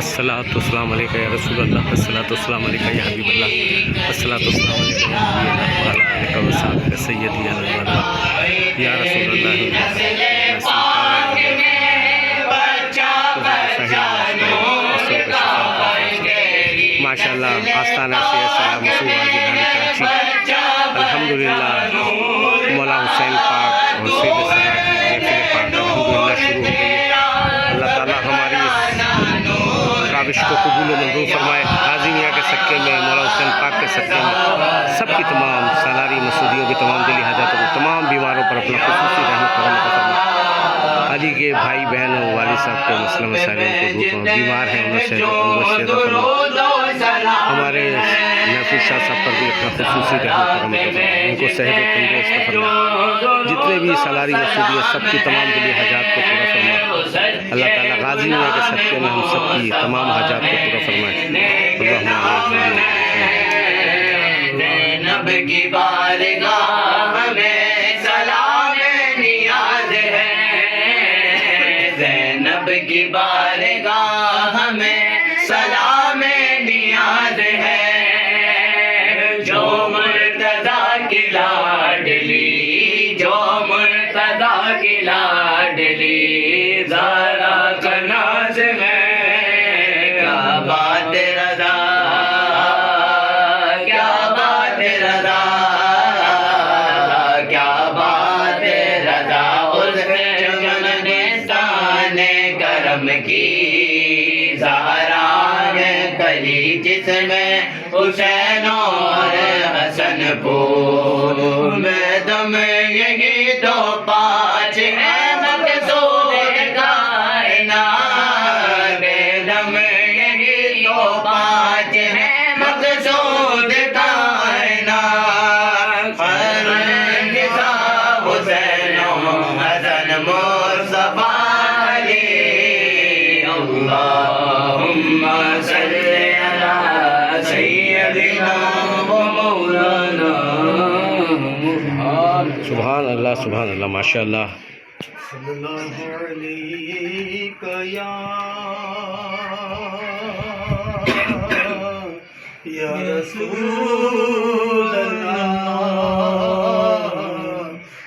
الصلاۃ والسلام علیکہ یا رسول اللہ، الصلاۃ والسلام علیکہ یا حبیب اللہ، الصلاۃ والسلام علیکہ یا نبی اللہ وعلی آلہ وصحبہ سیدی یا رسول اللہ۔ ماشاء اللہ آستانہ سے الحمدللہ مولا حسین پاک اور سید سرا کی محفل پاک الحمدللہ شروع ہو گئی ہے۔ اللہ تعالیٰ ہماری اس کاوش کو قبول و منظور فرمائے۔ غازی میاں کے سکے میں، مولا حسین پاک کے سکے میں سب کی تمام سالاری مسعودیوں کی تمام دلی حاجاتوں کو، تمام بیماروں پر اپنا خصوصی رحمت کرم عطا فرمائے۔ علی کے بھائی بہن و والد صاحب کو مسئلہ مسائل ان کو دور فرمائے، بیمار ہیں انہیں صحت ہمارے محفوظ شاہ صاحب پر بھی اپنا خصوصی رحمت کرم عطا فرمائے، ان کو صحت و تندرست عطا فرمائے، جتنے بھی سالاری مسعودی سب کی تمام دلی حاجات کو پورا فرمائے۔ اللہ تعالیٰ غازی میاں کے صدقے میں ہم سب کی تمام حاجات کو پورا فرمائے۔ زینب کی بارگاہ میں سلام نیاز ہے، زینب کی بارگاہ میں سلام نیاز ہے، جو مرتضیٰ کی لاڈلی، جو مرتضیٰ کی لاڈلی زہرا کا ناز ہے۔ کیا بات رضا، کیا بات رضا، کیا بات رضا، اس جنستان کرم کی زہرا ہے کلی، جس میں حسین اور حسن پور میں دم یہی دو پانچ ہے مقصود کائنات، دم یہی دو پانچ ہے مقصود کائنات، ہر حساب حسین حسن مصطفیٰ علی، اللہم صلی علی سیدنا و مولانا۔ سبحان اللہ، سبحان اللہ، ماشاء اللہ۔ صلی اللہ علیہ یا رسول اللہ،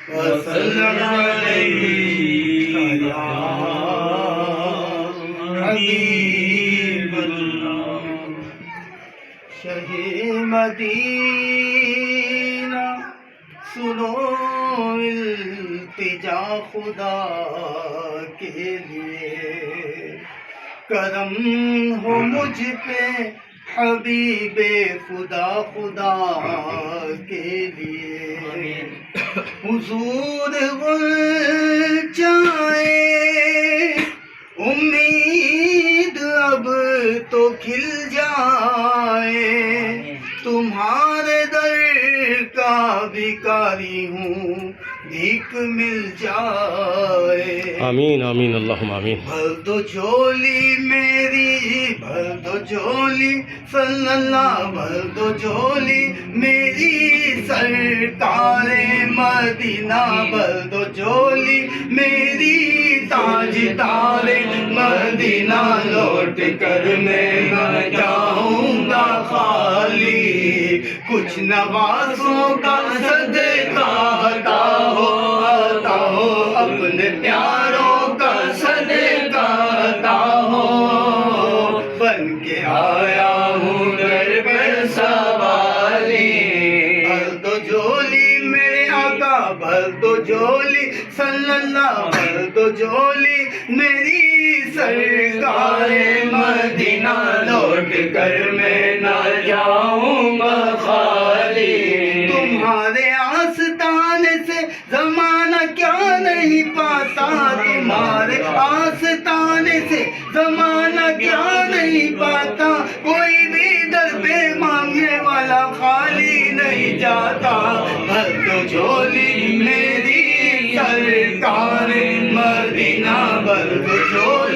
وصلی علیہ یا حبیب اللہ۔ شہ مدینہ سنو التجا خدا کے لیے، کرم ہو مجھ پہ حبیب خدا خدا کے لیے، حضور غل جائے امید اب تو کھل جائے، تمہارے در کا بھکاری ہوں بھیک مل جائے۔ آمین آمین اللہم آمین۔ بھر دو جھولی میری، بھر دو جھولی صلی اللہ، بھر دو جھولی میری سرکار مدینہ، بھر دو جھولی میری تاجدار مدینہ، لوٹ کر میں نہ جاؤں گا خالی، کچھ نوازوں کا صدقہ عطا ہو، اپنے پیاروں کا صدقہ عطا ہو، بن کے آیا ہوں در پر سوالی، بھر دو جھولی میرے آقا، بھر دو جھولی صلی اللہ، بھر دو جھولی میری سرکار مدینہ، لوٹ کر میں نہ جاؤں گا خالی، تمہارے آستانے سے زمانہ کیا نہیں پاتا، تمہارے آستانے سے زمانہ کیا نہیں پاتا، کوئی بھی در پہ مانگنے والا خالی نہیں جاتا، بھر دو جھولی میری سرکار مدینہ، بھر دو جھولی